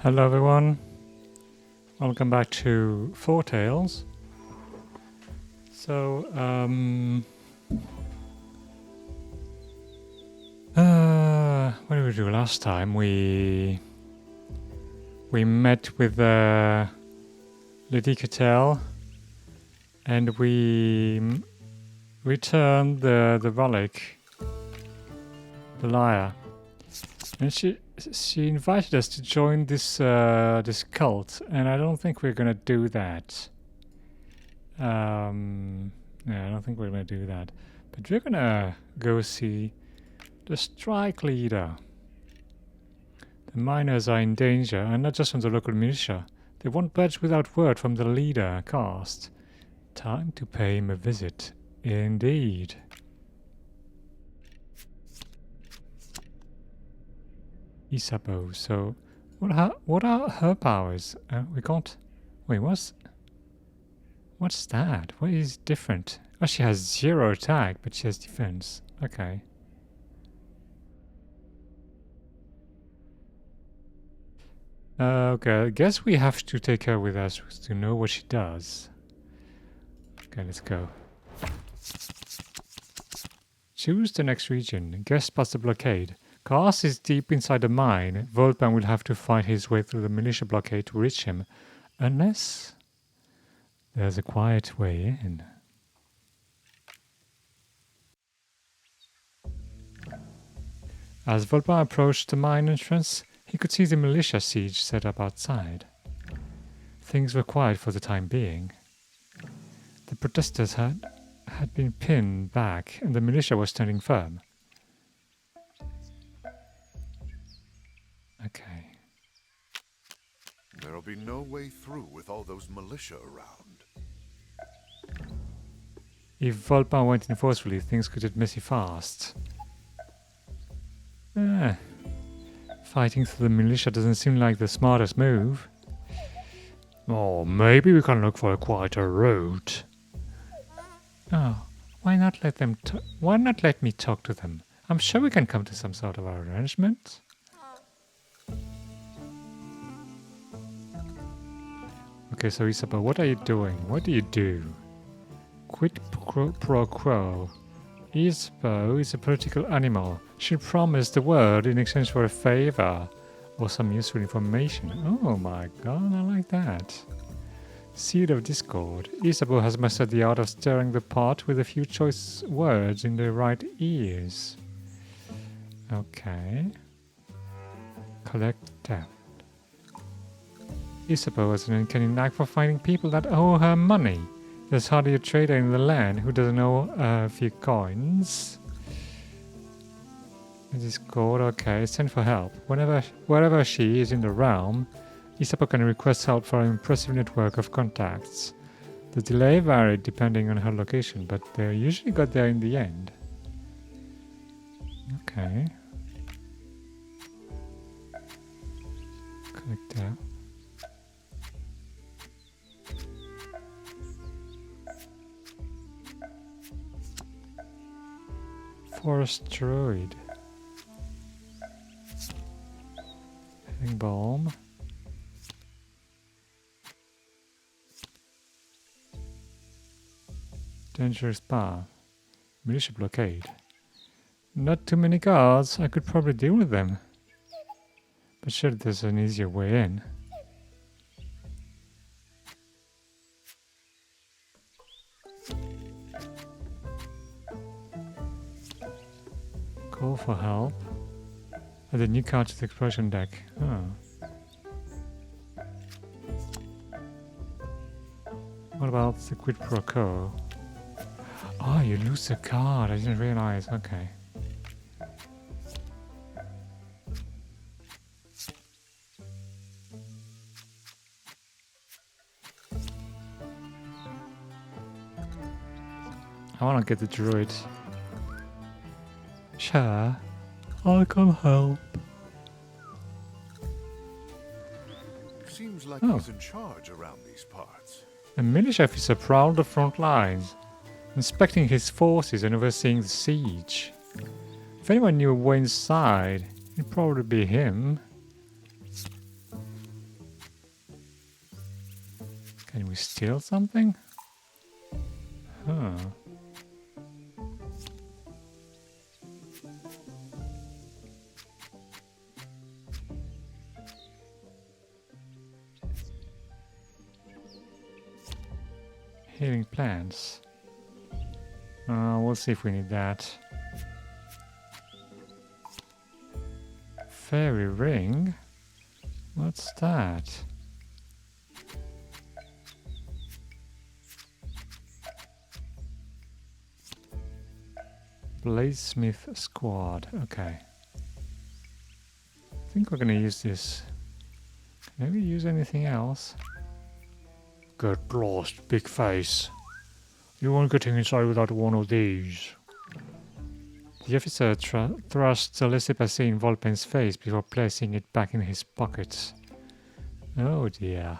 Hello everyone, welcome back to Foretales. So, what did we do last time? We met with Lady Foretales and we returned the relic, the lyre, and she invited us to join this this cult, and I don't think we're gonna do that. Yeah, I don't think we're gonna do that. But we're gonna go see the strike leader. The miners are in danger, and not just from the local militia. They won't budge without word from the leader caste. Time to pay him a visit, indeed. Isabeau. So, what are her powers? We can't. Wait, what's that? What is different? Oh, she has 0 attack, but she has defense. Okay. Okay, I guess we have to take her with us to know what she does. Okay, let's go. Choose the next region. Guess past the blockade. Kars is deep inside the mine. Volpan will have to fight his way through the militia blockade to reach him. Unless there's a quiet way in. As Volpan approached the mine entrance, he could see the militia siege set up outside. Things were quiet for the time being. The protesters had been pinned back, and the militia was standing firm. Okay. There'll be no way through with all those militia around. If Volpan went in forcefully, things could get messy fast. Fighting through the militia doesn't seem like the smartest move. Oh, maybe we can look for a quieter route. Oh, why not let me talk to them? I'm sure we can come to some sort of arrangement. Okay, so Isabel, what are you doing? What do you do? Quid pro quo. Isabel is a political animal. She promised the world in exchange for a favor or some useful information. Oh my god, I like that. Seed of discord. Isabel has mastered the art of stirring the pot with a few choice words in the right ears. Okay. Collect debt. Isabel has an uncanny knack for finding people that owe her money. There's hardly a trader in the land who doesn't owe a few coins. It is called, okay, send for help. Wherever she is in the realm, Isabel can request help for an impressive network of contacts. The delay varied depending on her location, but they usually got there in the end. Okay. Click that. Forest druid. Healing balm. Dangerous path. Militia blockade. Not too many guards. I could probably deal with them. But sure, there's an easier way in. Call for help. Add a new card to the explosion deck. Oh. What about the quid pro quo? Oh, you lose a card. I didn't realize. Okay. I want to get the druid. Sure, I'll come help. Seems like he's in charge around these parts. A militia officer prowled the front lines, inspecting his forces and overseeing the siege. If anyone knew Wayne's side, it'd probably be him. Can we steal something? Huh. Healing plants. We'll see if we need that. Fairy ring? What's that? Bladesmith squad. Okay. I think we're gonna use this. Maybe use anything else? Get lost, big face. You won't get inside without one of these. The officer thrusts a laissez-passer in Volpen's face before placing it back in his pocket. Oh dear.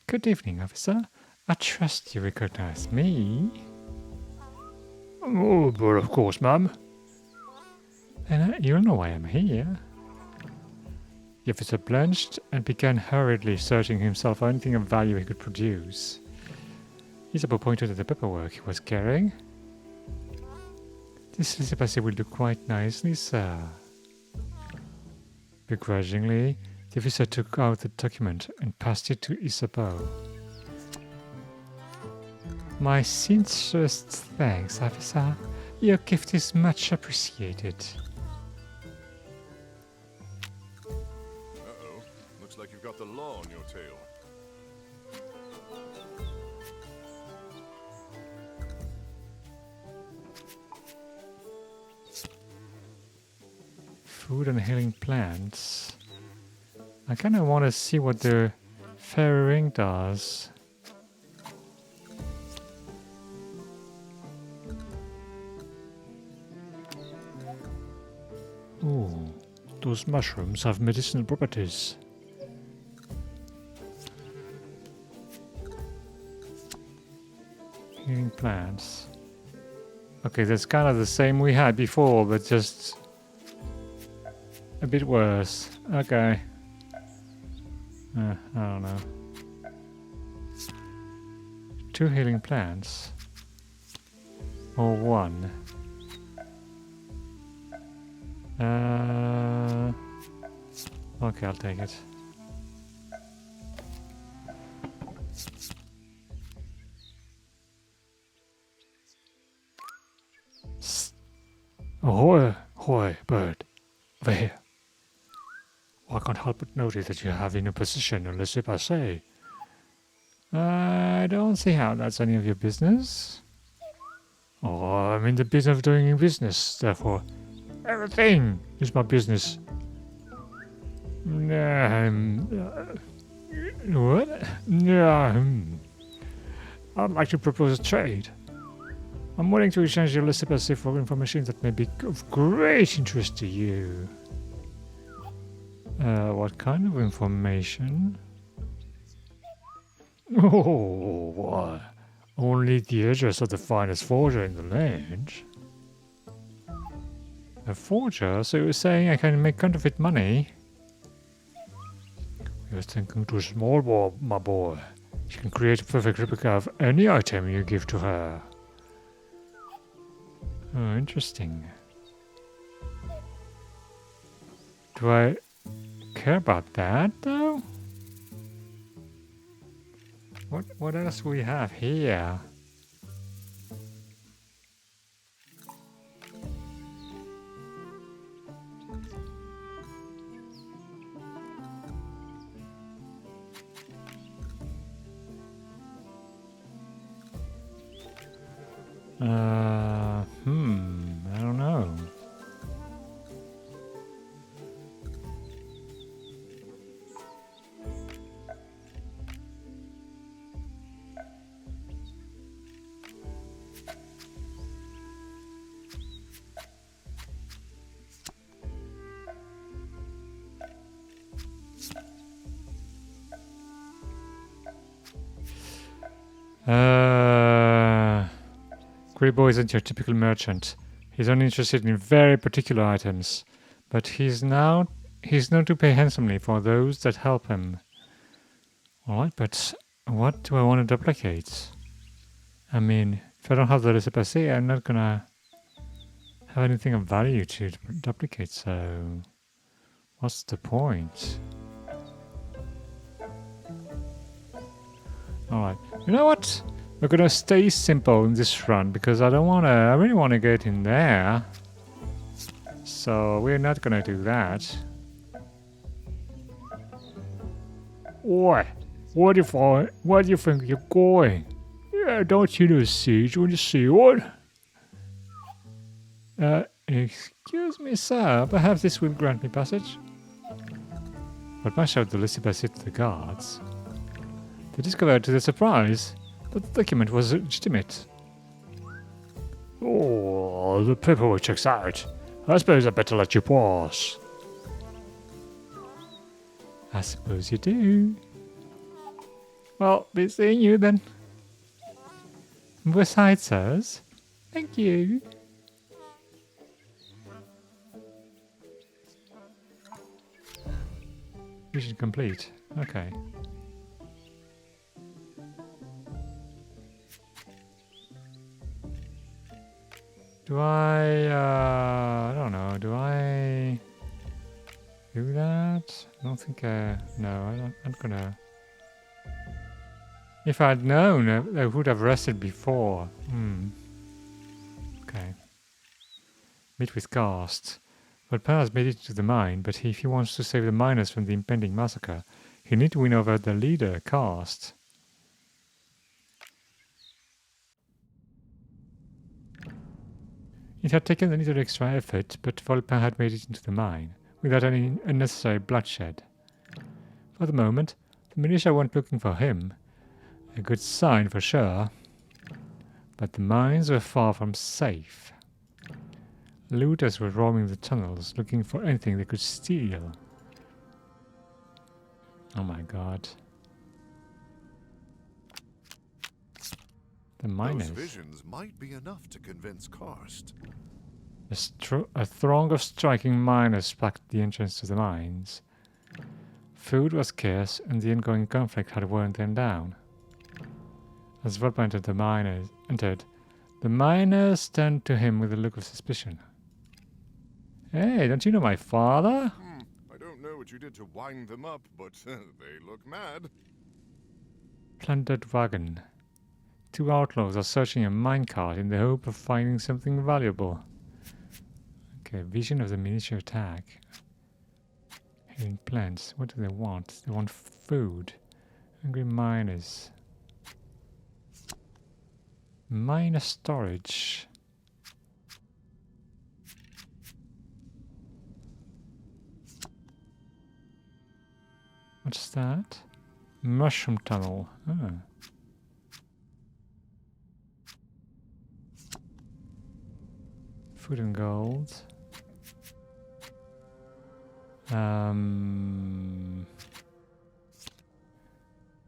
Good evening, officer. I trust you recognize me. Oh, but of course, ma'am. Then you'll know why I'm here. The officer blanched and began hurriedly searching himself for anything of value he could produce. Isabeau pointed at the paperwork he was carrying. This laissez-passer will do quite nicely, sir. Begrudgingly, the officer took out the document and passed it to Isabeau. My sincerest thanks, officer. Your gift is much appreciated. Uh-oh. Looks like you've got the law on your tail. Food and healing plants. I kind of want to see what the fairy ring does. Ooh, those mushrooms have medicinal properties. Healing plants. Okay, that's kind of the same we had before, but just a bit worse. Okay. I don't know. 2 healing plants. Or 1. Okay, I'll take it. Ahoy, ahoy, bird. Over here. I can't help but notice that you have in your position a laissez-passer. I don't see how that's any of your business. Oh, I'm in the business of doing business, therefore everything is my business. What? I'd like to propose a trade. I'm willing to exchange your laissez-passer for information that may be of great interest to you. What kind of information? Oh, what? Only the address of the finest forger in the land. A forger? So you're saying I can make counterfeit money? You're thinking too small, my boy. She can create a perfect replica of any item you give to her. Oh, interesting. Do I care about that, though? What else we have here? I don't know. Greyboy isn't your typical merchant. He's only interested in very particular items. But he's now He's known to pay handsomely for those that help him. Alright, but what do I want to duplicate? I mean, if I don't have the recipe, I'm not gonna have anything of value to duplicate, so what's the point? Alright, you know what? We're gonna stay simple in this run because I really wanna get in there. So we're not gonna do that. Oi, where do you think you're going? Yeah, don't you know siege when you see one? Excuse me, sir. Perhaps this will grant me passage. But my shout the Elizabeth to the guards. They discovered to their surprise that the document was legitimate. Oh, the paperwork checks out. I suppose I better let you pass. I suppose you do. Well, be seeing you then. Besides, sirs. Thank you. Mission complete. Okay. Do I don't know, do I do that? I don't think no, I'm gonna... If I'd known, I would have rested before. Okay. Meet with Cast. Foretales made it to the mine, but if he wants to save the miners from the impending massacre, he need to win over the leader, Cast. It had taken a little extra effort, but Volpin had made it into the mine, without any unnecessary bloodshed. For the moment, the militia weren't looking for him. A good sign for sure. But the mines were far from safe. Looters were roaming the tunnels, looking for anything they could steal. Oh my god. The miners. Those visions might be enough to convince Karst. A throng of striking miners packed the entrance to the mines. Food was scarce, and the ongoing conflict had worn them down. As Volpa entered, the miners turned to him with a look of suspicion. Hey, don't you know my father? I don't know what you did to wind them up, but they look mad. Plundered wagon. Two outlaws are searching a minecart in the hope of finding something valuable. Okay, vision of the miniature attack. Hidden plants. What do they want? They want food. Hungry miners. Miner storage. What's that? Mushroom tunnel. Ah. Food and gold.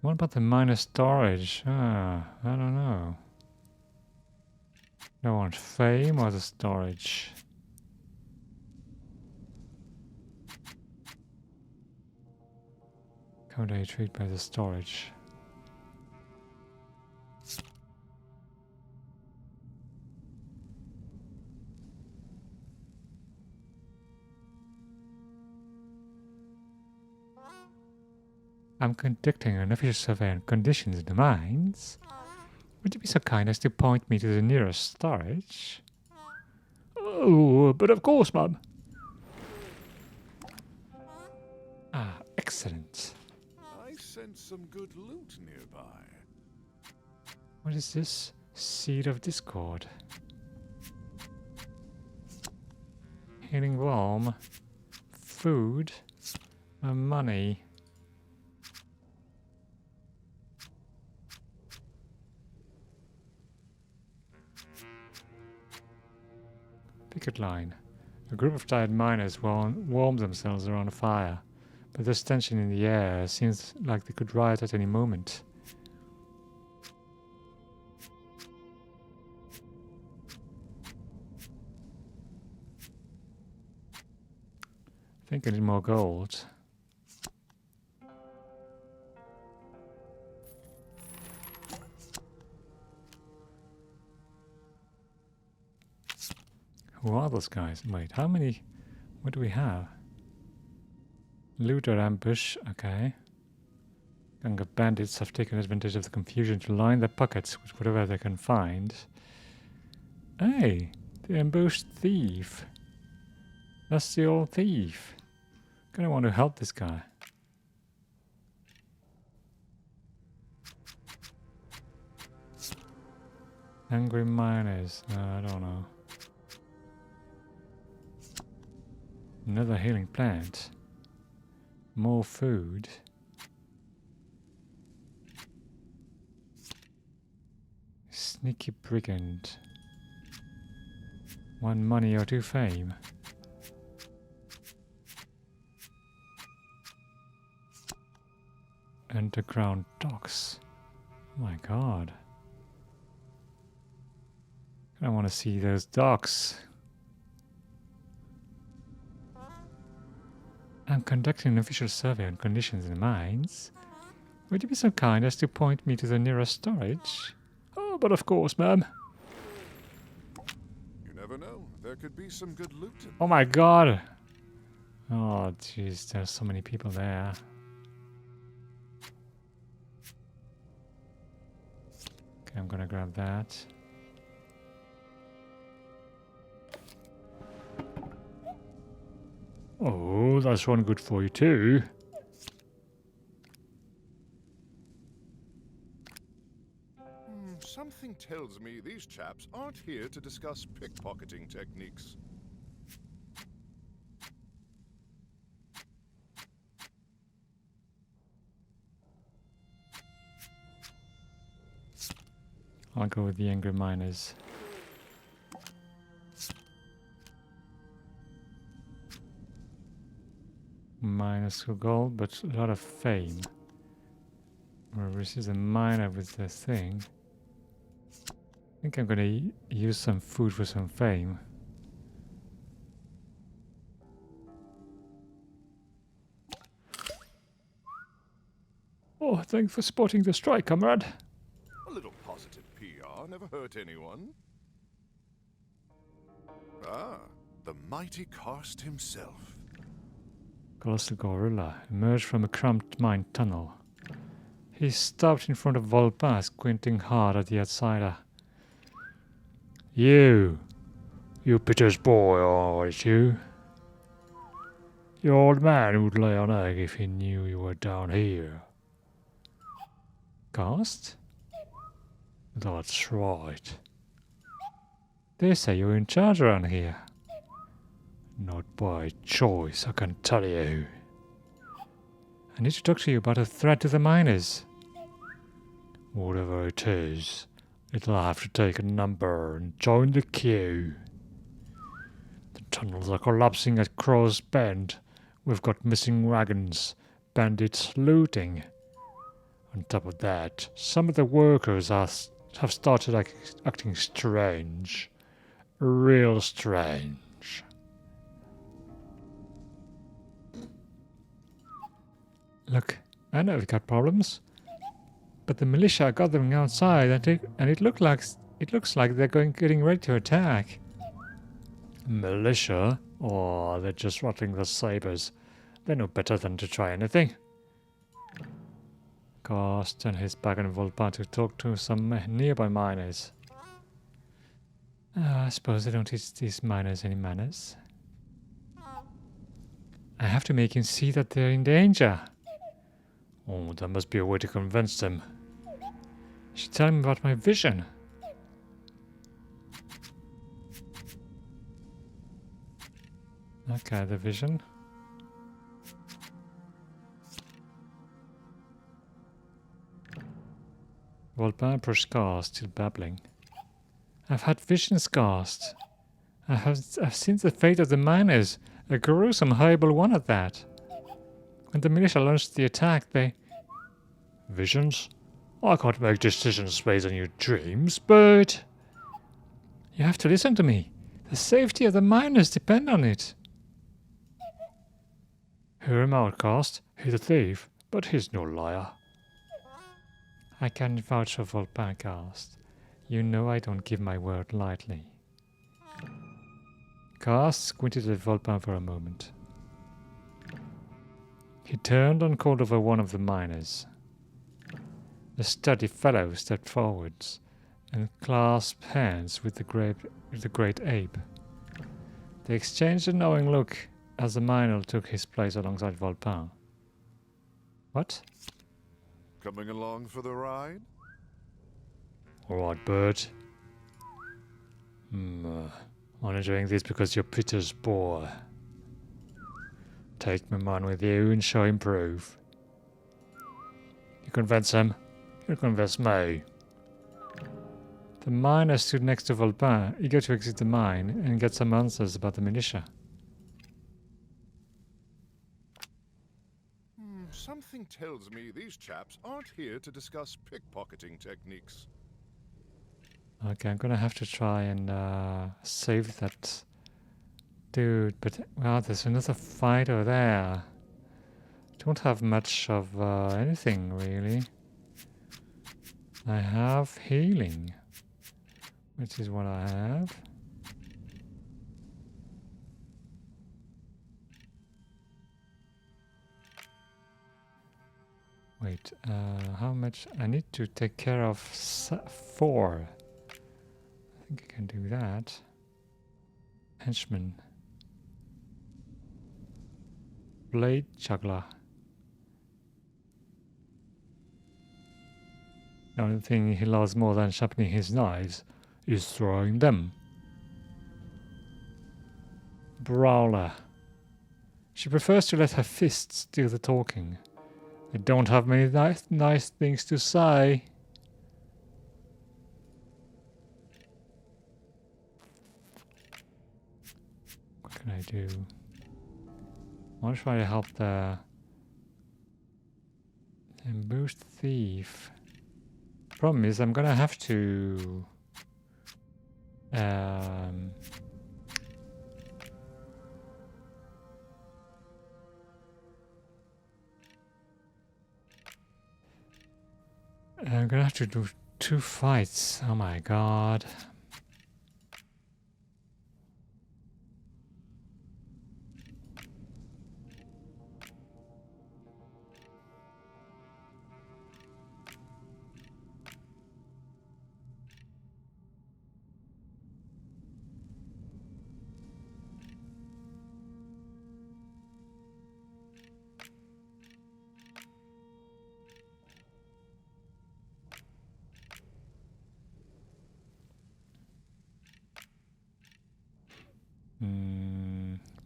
What about the miner storage? I don't know. I want fame or the storage. How do I treat by the storage? I'm conducting an official survey on conditions in the mines. Would you be so kind as to point me to the nearest storage? Oh, but of course, Mum. Ah, excellent. I sense some good loot nearby. What is this? Seed of Discord. Healing warm. Food. Money. Picket line. A group of tired miners warm themselves around a fire, but there's tension in the air. Seems like they could riot at any moment. think I need more gold. Who are those guys? Wait, how many? What do we have? Looter ambush, okay. Younger bandits have taken advantage of the confusion to line their pockets with whatever they can find. Hey, the ambushed thief. That's the old thief. Gonna want to help this guy. Angry miners. I don't know. Another healing plant. More food. Sneaky brigand. 1 money or 2 fame. Underground docks. Oh my god. I want to see those docks. I'm conducting an official survey on conditions in the mines. Would you be so kind as to point me to the nearest storage? Oh, but of course, ma'am. You never know. There could be some good loot. Oh my god! Oh, jeez, there's so many people there. Okay, I'm gonna grab that. Oh, that's one good for you too. Something tells me these chaps aren't here to discuss pickpocketing techniques. I'll go with the angry miners. Minus 2 gold, but a lot of fame. Or this is a miner with the thing. I think I'm gonna use some food for some fame. Oh, thanks for spotting the strike, comrade. A little positive PR never hurt anyone. Ah, the mighty Karst himself. Colossal gorilla emerged from a cramped mine tunnel. He stopped in front of Volpa, squinting hard at the outsider. You Peter's boy, aren't you? The old man who'd lay an egg if he knew you were down here. Karst? That's right. They say you're in charge around here. Not by choice, I can tell you. I need to talk to you about a threat to the miners. Whatever it is, it'll have to take a number and join the queue. The tunnels are collapsing at Crow's Bend. We've got missing wagons, bandits looting. On top of that, some of the workers have started acting strange. Real strange. Look, I know we've got problems, but the militia are gathering outside, and it looks like they're getting ready to attack. Militia? Oh, they're just rattling their sabers. They're no better than to try anything. Karst and his back and Volpa to talk to some nearby miners. I suppose they don't teach these miners any manners. I have to make him see that they're in danger. Oh, there must be a way to convince them. I should tell him about my vision. Okay, the vision. Volpa approached Karst, still babbling. I've had visions, Karst. I've seen the fate of the miners, a gruesome, horrible one at that. When the militia launched the attack, they... Visions? I can't make decisions based on your dreams, but... You have to listen to me. The safety of the miners depend on it. Hear him outcast. He's a thief, but he's no liar. I can vouch for Volpin Cast. You know I don't give my word lightly. Cast squinted at Volpin for a moment. He turned and called over one of the miners. The sturdy fellow stepped forwards and clasped hands with the great ape. They exchanged a knowing look as the miner took his place alongside Volpin. What? Coming along for the ride? Alright, bird. Only doing this because you're Peter's boy. Take my man with you and show him proof. You convince him, you convince me. The miner stood next to Volpin, eager to exit the mine and get some answers about the militia. Something tells me these chaps aren't here to discuss pickpocketing techniques. Okay, I'm gonna have to try and save that dude, but well, there's another fighter there. Don't have much of anything really. I have healing, which is what I have. Wait, how much? I need to take care of 4. I think I can do that. Henchman. Blade juggler. The only thing he loves more than sharpening his knives is throwing them. Brawler. She prefers to let her fists do the talking. I don't have many nice things to say. What can I do? I want to try to help the boost thief. Problem is, I'm gonna have to I'm gonna have to do 2 fights. Oh my god.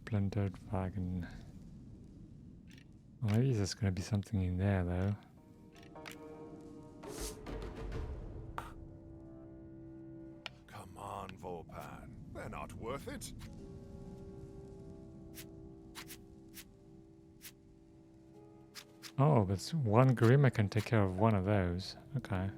Plundered wagon. Well, maybe there's gonna be something in there though. Come on, Volpan. They're not worth it. Oh, but 1 Grim I can take care of 1 of those. Okay.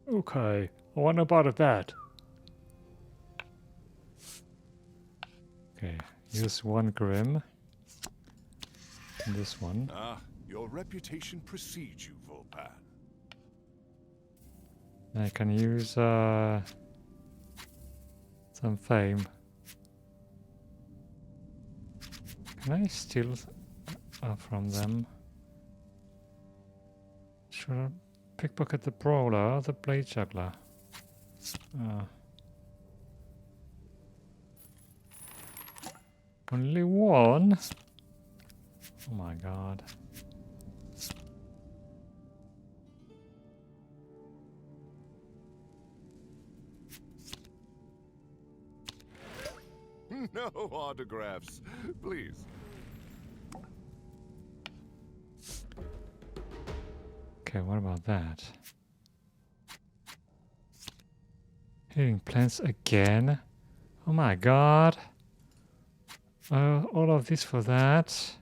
Okay, I want no part of that. Okay, use 1 Grim. And this one. Ah, your reputation precedes you, Volpan. I can use some fame. Can I steal from them? Should I pickpocket the brawler or the blade juggler? Only 1? Oh my god. No autographs, please. Okay, what about that? Healing plants again? Oh my god! All of this for that?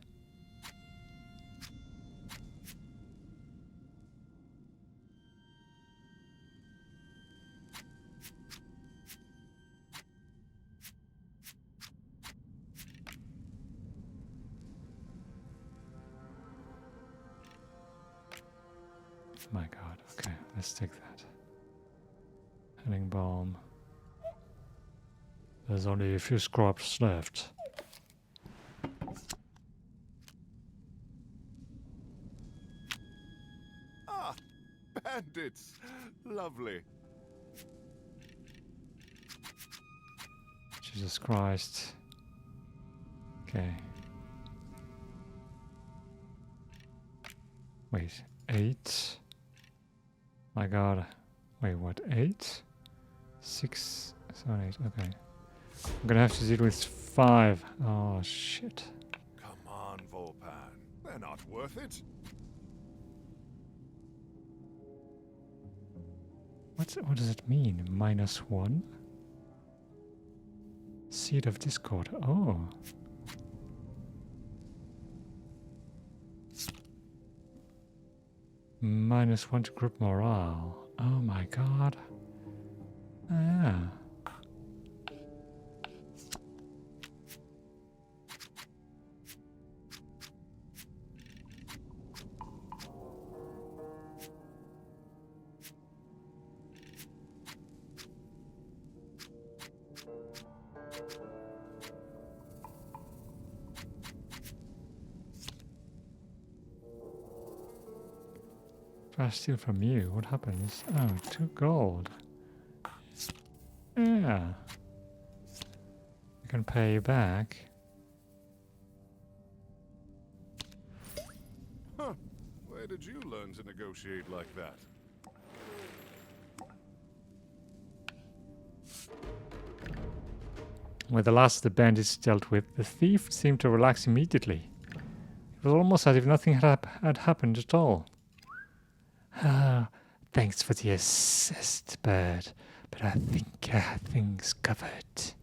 My god, okay, let's take that. Healing balm. There's only a few scraps left. Ah, bandits! Lovely. Jesus Christ. Okay. Wait, 8? My god. Wait, what? 8? 6, 7, 8, okay. I'm gonna have to deal with 5. Oh, shit. Come on, Volpan. They're not worth it. What does it mean? -1? Seed of Discord. Oh. -1 to group morale. Oh my god. Yeah. If I steal from you, what happens? Oh, 2 gold. Yeah. I can pay you back. Huh. Where did you learn to negotiate like that? When the last of the bandits dealt with, the thief seemed to relax immediately. It was almost as if nothing had happened at all. Ah, thanks for the assist, Bird, but I think I have things covered.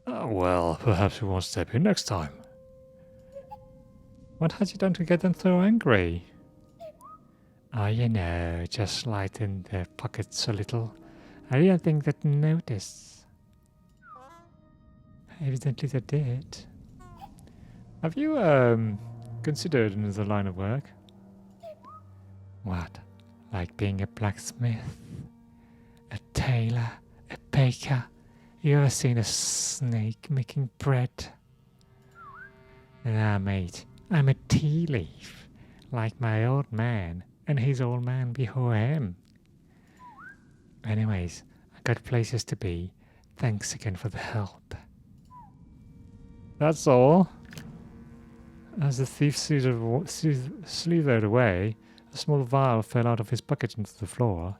Oh, well, perhaps we won't step in next time. What had you done to get them so angry? Oh, you know, just lighten their pockets a little. I didn't think they'd notice. Evidently they did. Have you, considered another line of work? What? Like being a blacksmith? A tailor? A baker? You ever seen a snake making bread? Nah, mate. I'm a tea leaf. Like my old man and his old man before him. Anyways, I got places to be. Thanks again for the help. That's all. As the thief slithered away, a small vial fell out of his pocket into the floor.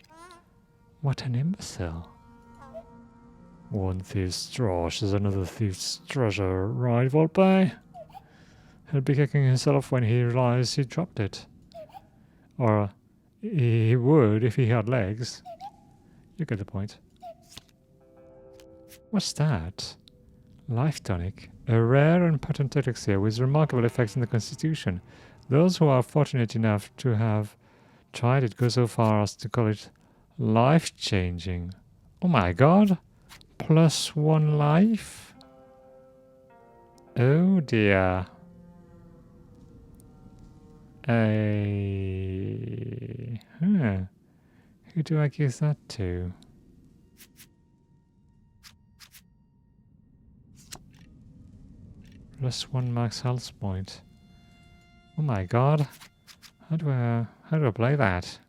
What an imbecile. One thief's trash is another thief's treasure, right, Volpe? He'll be kicking himself when he realized he dropped it. Or he would if he had legs. You get the point. What's that? Life tonic. A rare and potent elixir with remarkable effects on the constitution. Those who are fortunate enough to have tried it go so far as to call it life-changing. Oh my god! +1 life? Oh dear. Who do I give that to? +1 max health point. Oh my god. How do I play that?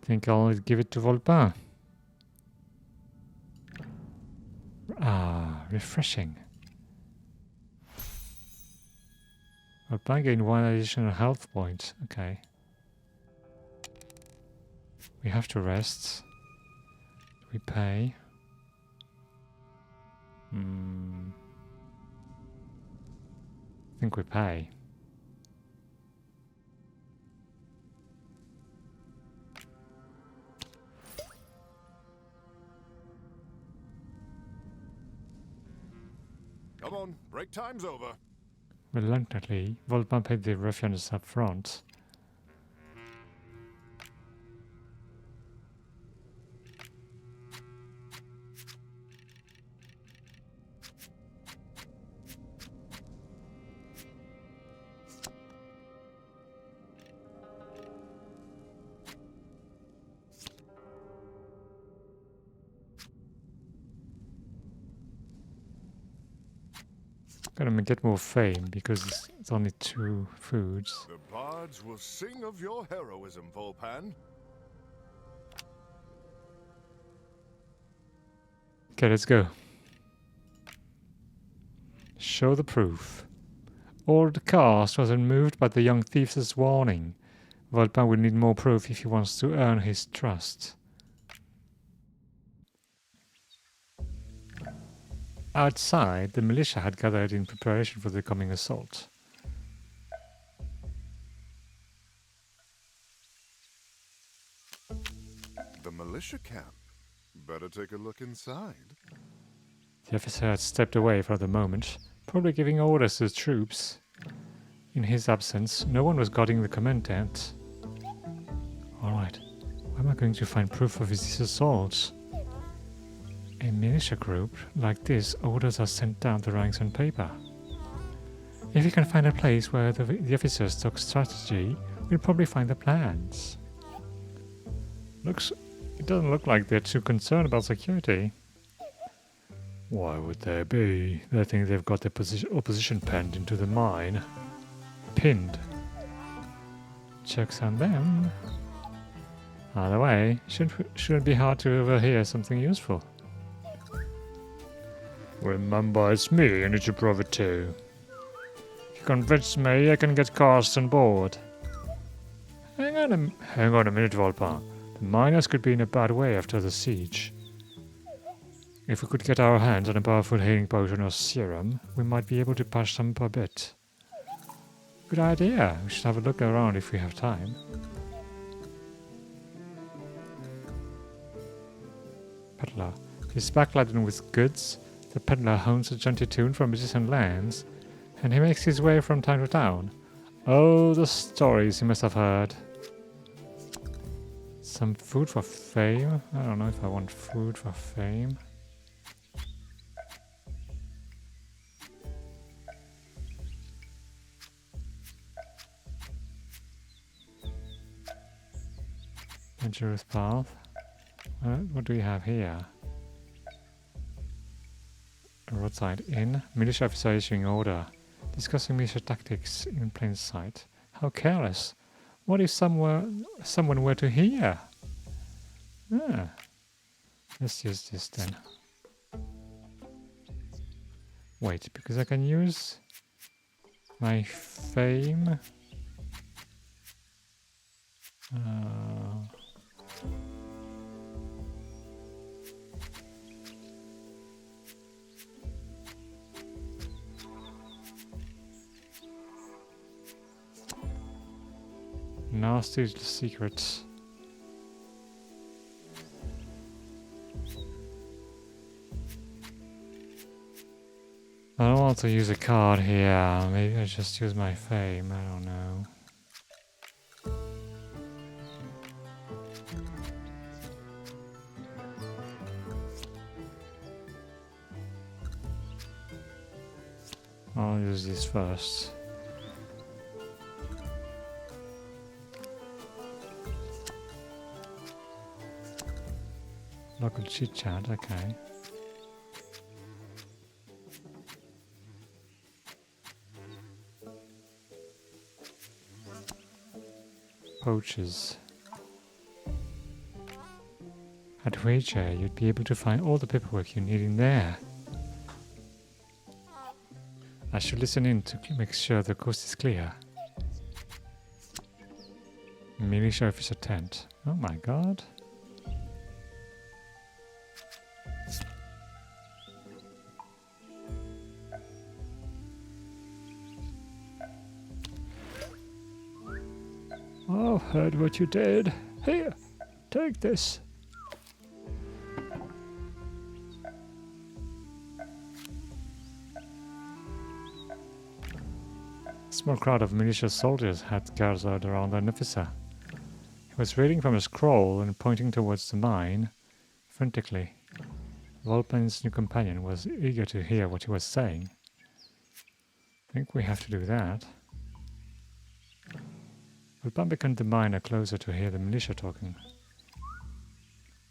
Think I'll give it to Volpin. Ah, refreshing. I gain 1 additional health point. Okay. We have to rest. We pay. I think we pay. Come on, break time's over. Reluctantly, Volpan paid the ruffians up front. Gonna get more fame because it's only 2 foods. The bards will sing of your heroism, Volpan. Okay, let's go. Show the proof. All the cast was unmoved by the young thief's warning. Volpan will need more proof if he wants to earn his trust. Outside, the militia had gathered in preparation for the coming assault. The militia camp. Better take a look inside. The officer had stepped away for the moment, probably giving orders to the troops. In his absence, no one was guarding the commandant. Alright, where am I going to find proof of these assaults? A militia group like this, orders are sent down the ranks on paper. If we can find a place where the officers talk strategy, we'll probably find the plans. It doesn't look like they're too concerned about security. Why would they be? They think they've got their opposition penned into the mine. Pinned. Checks on them. Either way, shouldn't be hard to overhear something useful. Remember, it's me you need to prove it to. If you convince me, I can get cast on board. Hang on a minute, Volpan. The miners could be in a bad way after the siege. If we could get our hands on a powerful healing potion or serum, we might be able to patch them up a bit. Good idea. We should have a look around if we have time. Peddler. He's backladen with goods. The peddler hones a jaunty tune from distant lands, and he makes his way from town to town. Oh, the stories he must have heard. Some food for fame? I don't know if I want food for fame. Dangerous path. What do we have here? A roadside inn. Militia officer issuing order. Discussing militia tactics in plain sight. How careless. What if someone were to hear? Ah. Let's use this then. Wait, because I can use my fame. Nasty secrets. I don't want to use a card here. Maybe I just use my fame. I don't know. I'll use this first. Local chit chat, okay. Poachers. At wager, you'd be able to find all the paperwork you need in there. I should listen in to make sure the coast is clear. Militia officer tent. Oh my god. Oh, heard what you did. Here, take this. A small crowd of militia soldiers had gathered around an officer. He was reading from a scroll and pointing towards the mine frantically. Volpan's new companion was eager to hear what he was saying. I think we have to do that. Volpan beckoned the miner closer to hear the militia talking.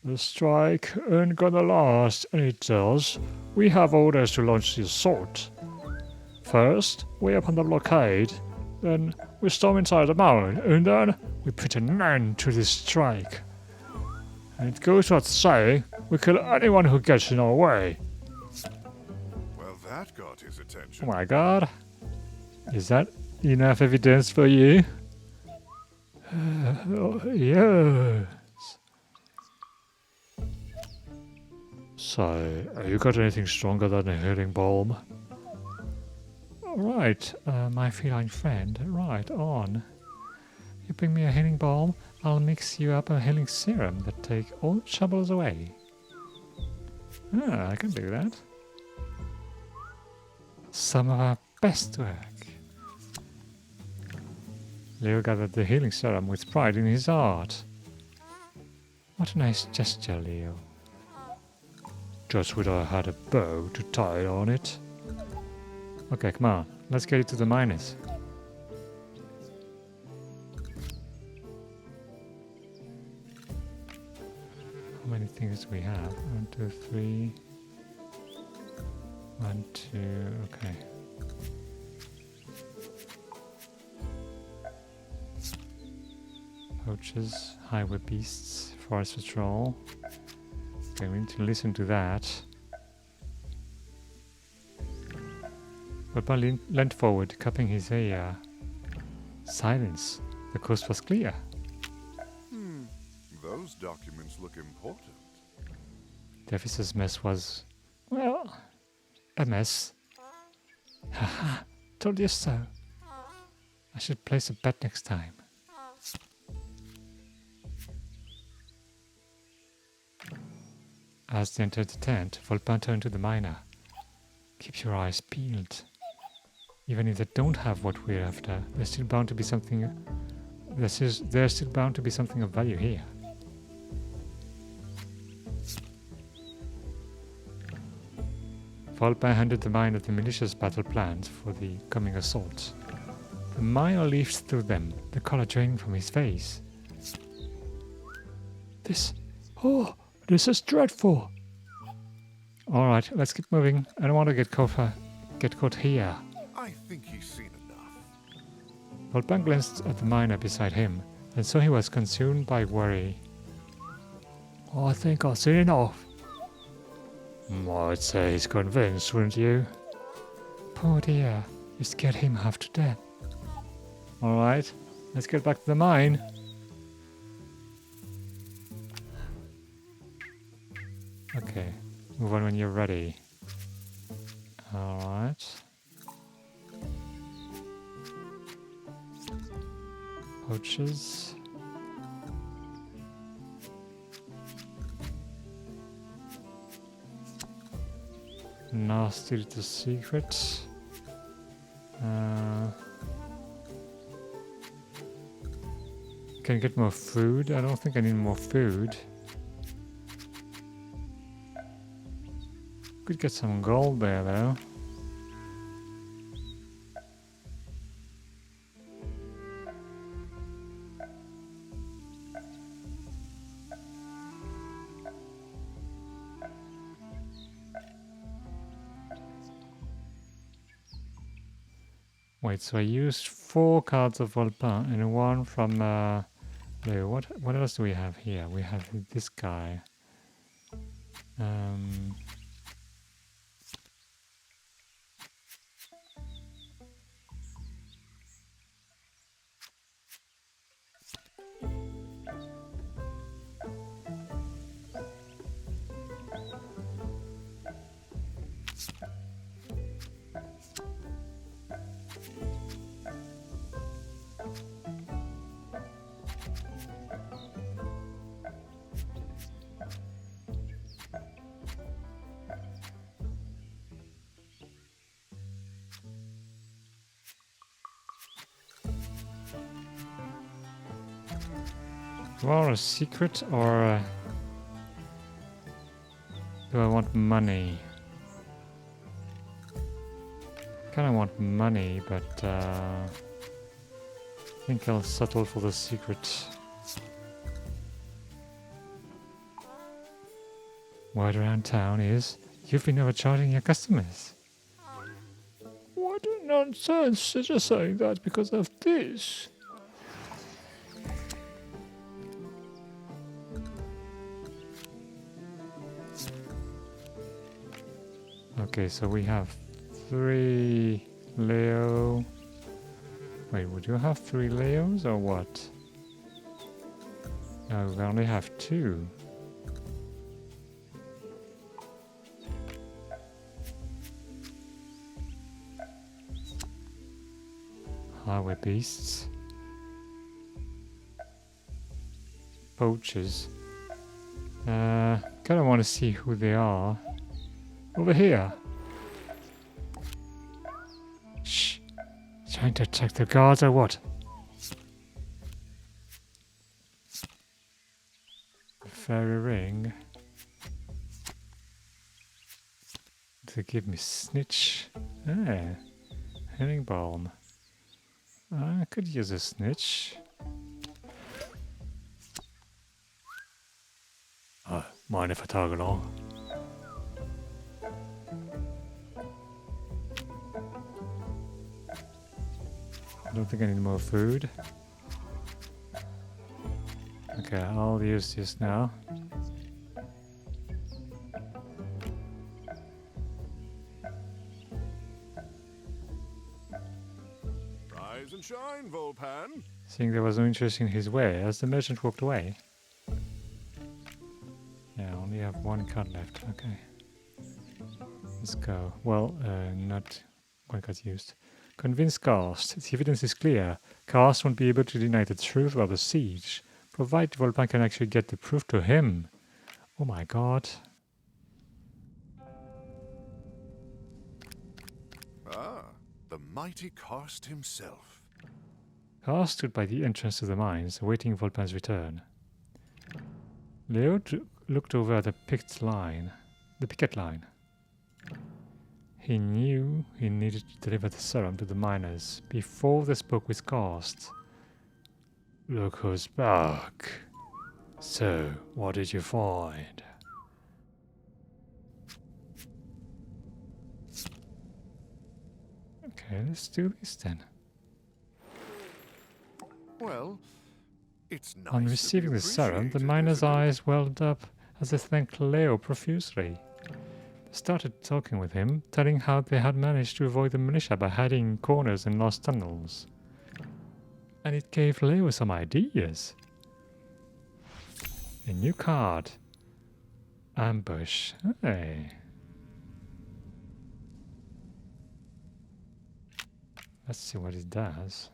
The strike ain't gonna last, and it does. We have orders to launch the assault. First, we open the blockade, then we storm inside the mountain, and then we put an end to this strike. And it goes without saying, we kill anyone who gets in our way. Well, that got his Oh attention. my god. Is that enough evidence for you? Yes. So, you got anything stronger than a healing balm? Right, my feline friend, right on. You bring me a healing balm, I'll mix you up a healing serum that take all troubles away. Ah, I can do that. Some of our best work. Leo gathered the healing serum with pride in his heart. What a nice gesture, Leo. Just wish I had a bow to tie on it. Okay, come on. Let's get it to the miners. How many things do we have? 1, 2, 3. 1, 2. Okay. Poachers, highway beasts, forest patrol. Okay, we need to listen to that. Papa leant forward, cupping his ear. Silence. The coast was clear. Those documents look important. The officer's mess was, well, a mess. Haha, told you so. I should place a bet next time. As they entered the tent, Volpan turned to the miner. Keep your eyes peeled. Even if they don't have what we're after, there's still bound to be something. There's still bound to be something of value here. Volpan handed the miner the militia's battle plans for the coming assault. The miner leafed through them, the color draining from his face. This is dreadful. All right, let's keep moving. I don't want to get caught here. I think he's seen enough. Volpan glanced at the miner beside him and saw he was consumed by worry. I think I've seen enough. I'd say he's convinced, wouldn't you? Poor dear, you scared him half to death. All right, let's get back to the mine. Okay, move on when you're ready. All right. Poachers. Nasty little secret. Can I get more food? I don't think I need more food. Could get some gold there though. Wait, so I used 4 cards of Volpan and 1 from Leo. What else do we have here? We have this guy. War a secret or do I want money? Kinda want money, but I think I'll settle for the secret. Word around town is you've been overcharging your customers. What a nonsense! They're just saying that because of this. Okay, so we have 3 Leo. Wait, would you have 3 Leos or what? No, we only have 2. Highway beasts. Poachers. Kinda want to see who they are. Over here. Shh. Trying to attack the guards or what? Fairy ring. They give me snitch. Ah. Herringbone. I could use a snitch. Mind if I tag along? I don't think I need more food. Okay, I'll use this now. Rise and shine, Volpan. Seeing there was no interest in his wares, the merchant walked away. Yeah, I only have 1 card left. Okay. Let's go. Well, not 1 card used. Convince Cast. The evidence is clear. Cast won't be able to deny the truth about the siege, provided Volpan can actually get the proof to him. Oh my god. Ah, the mighty Cast himself. Cast stood by the entrance to the mines, awaiting Volpan's return. Leo looked over at the picket line. He knew he needed to deliver the serum to the miners before they spoke with Cast. Look who's back. So, what did you find? Okay, let's do this then. Well, it's nice. On to be receiving the serum, the appreciated, miner's isn't it? eyes welled up as they thanked Leo profusely. They started talking with him, telling how they had managed to avoid the militia by hiding in corners and lost tunnels. And it gave Leo some ideas. A new card. Ambush. Hey. Let's see what it does.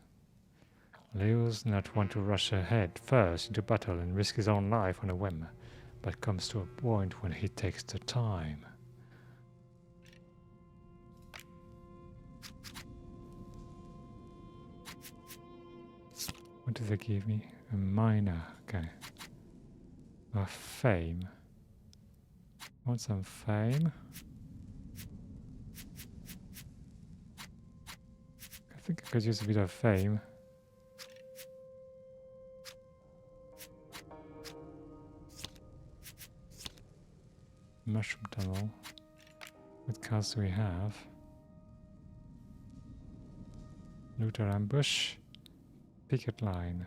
Leo's not one to rush ahead first into battle and risk his own life on a whim, but comes to a point when he takes the time. What do they give me? A miner, okay. A fame. Want some fame? I think I could use a bit of fame. Mushroom tunnel. What cards do we have? Looter ambush. Picket line.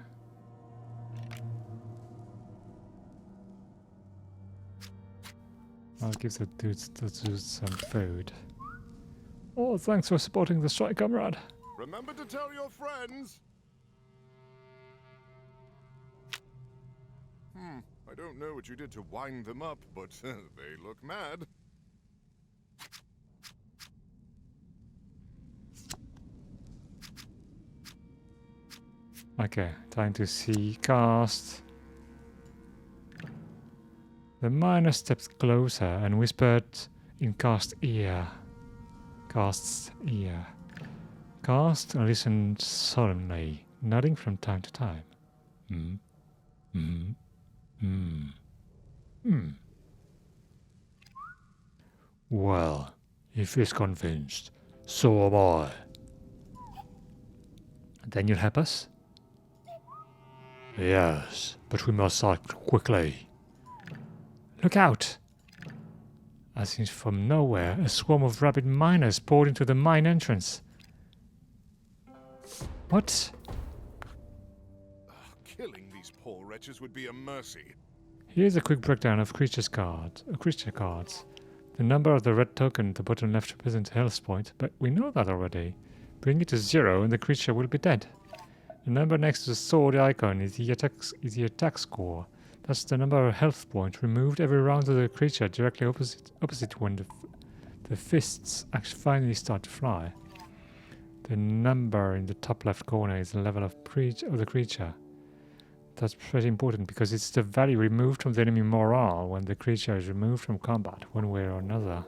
I'll give the dudes some food. Oh, thanks for supporting the strike, comrade. Remember to tell your friends. I don't know what you did to wind them up, but they look mad. Okay, time to see Cast. The miner stepped closer and whispered in Cast's ear. Cast listened solemnly, nodding from time to time. Hmm. Hmm. Hmm. Well, if he's convinced, so am I. Then you'll help us? Yes, but we must act quickly. Look out! As if from nowhere, a swarm of rabid miners poured into the mine entrance. What? Killing these poor wretches would be a mercy. Here's a quick breakdown of creature cards. The number of the red token at the bottom left represents a health point, but we know that already. Bring it to 0 and the creature will be dead. The number next to the sword icon is the attack score. That's the number of health points removed every round of the creature, directly opposite when the fists actually finally start to fly. The number in the top left corner is the level of the creature. That's pretty important because it's the value removed from the enemy morale when the creature is removed from combat, one way or another.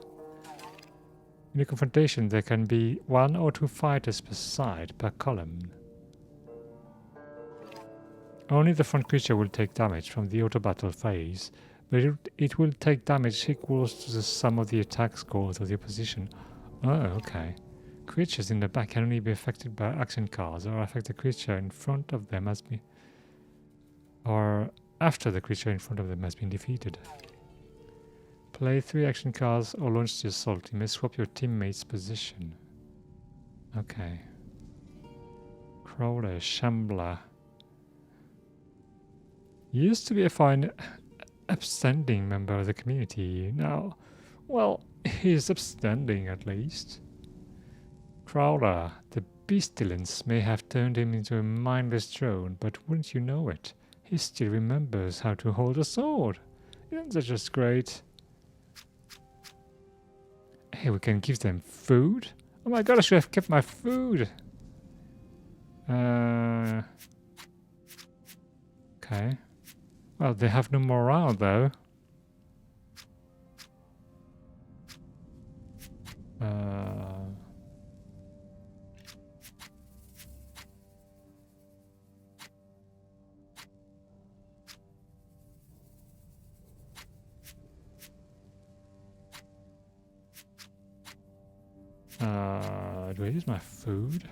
In a confrontation, there can be 1 or 2 fighters per side, per column. Only the front creature will take damage from the auto battle phase, but it will take damage equals to the sum of the attack scores of the opposition. Oh, okay. Creatures in the back can only be affected by action cards or affect the creature in front of them or after the creature in front of them has been defeated. Play 3 action cards or launch the assault. You may swap your teammate's position. Okay. Crawler, Shambler. Used to be a fine, upstanding member of the community. Now, well, he's upstanding at least. Crawler, the pestilence may have turned him into a mindless drone, but wouldn't you know it? He still remembers how to hold a sword. Isn't that just great? Hey, we can give them food? Oh my god, I should have kept my food! Okay. Well, they have no morale though. Do I use my food?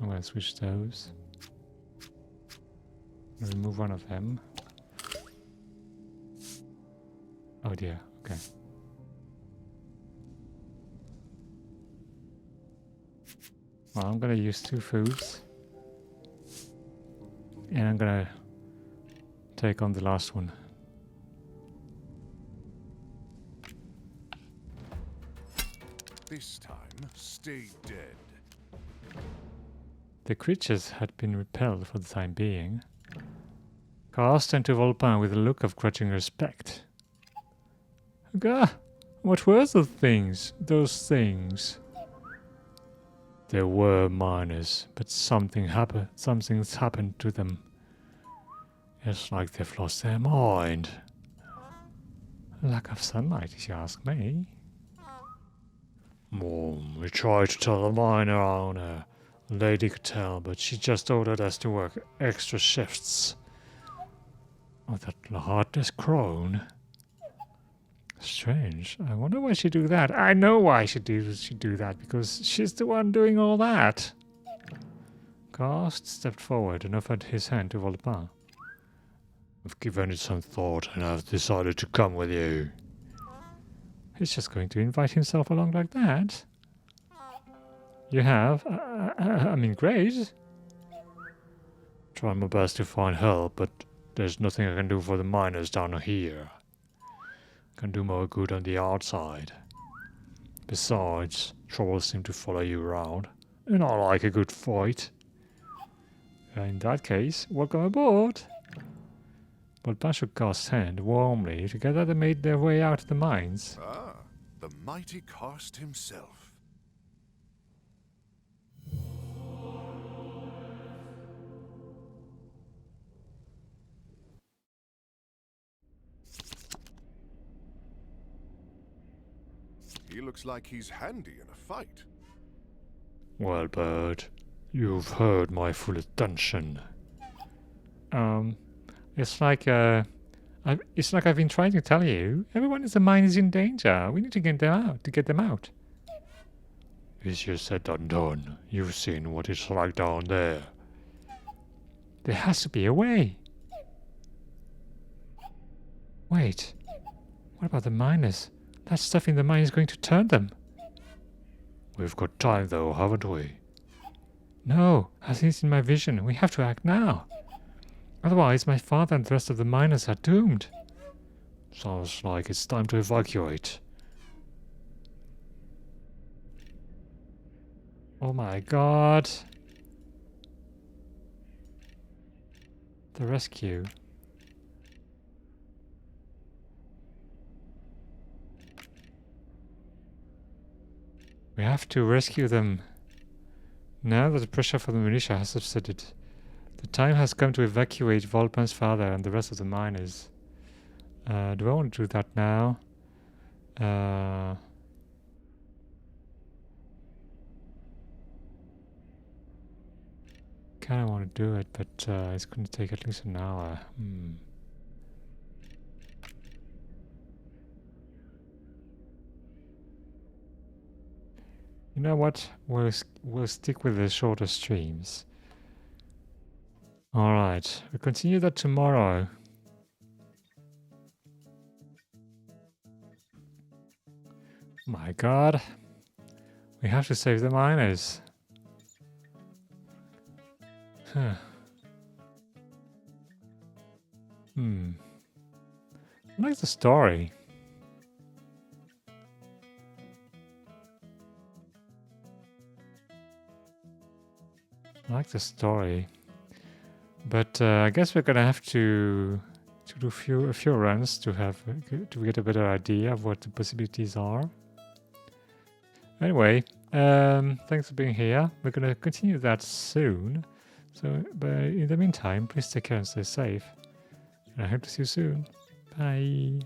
I'm gonna switch those. Remove one of them. Oh dear, okay. Well, I'm gonna use 2 foods. And I'm gonna take on the last one. This time, stay dead. The creatures had been repelled for the time being. Cast into Volpin with a look of grudging respect. Gah! What were those things? There were miners, but something's happened to them. It's like they've lost their mind. Lack of sunlight, if you ask me. We tried to tell the miner owner. Lady could tell, but she just ordered us to work extra shifts. Oh, that heartless crone. Strange. I wonder why she'd do that. I know why she'd do that, because she's the one doing all that. Gast stepped forward and offered his hand to Volpin. I've given it some thought and I've decided to come with you. He's just going to invite himself along like that? You have? I mean, great. Try my best to find help, but there's nothing I can do for the miners down here. Can do more good on the outside. Besides, trolls seem to follow you around, and I like a good fight. In that case, welcome aboard. Volpin shook Karst's hand warmly. Together they made their way out of the mines. Ah, the mighty Karst himself. He looks like he's handy in a fight. Well, Bird, you've heard my full attention. It's like I've been trying to tell you. Everyone in the mine is in danger. We need to get them out. To get them out. Easier said than done. You've seen what it's like down there. There has to be a way. Wait. What about the miners? That stuff in the mine is going to turn them. We've got time though, haven't we? No, I've seen it in my vision. We have to act now. Otherwise, my father and the rest of the miners are doomed. Sounds like it's time to evacuate. Oh my god. The rescue. We have to rescue them. Now that the pressure from the militia has subsided, the time has come to evacuate Volpan's father and the rest of the miners. Do I want to do that now? Kinda want to do it, but it's going to take at least an hour. You know what? We'll stick with the shorter streams. Alright, we'll continue that tomorrow. My god. We have to save the miners. Huh. I like the story. I like the story. But I guess we're gonna have to do a few runs to get a better idea of what the possibilities are. Anyway, thanks for being here. We're gonna continue that soon. So, but in the meantime, please take care and stay safe. And I hope to see you soon. Bye.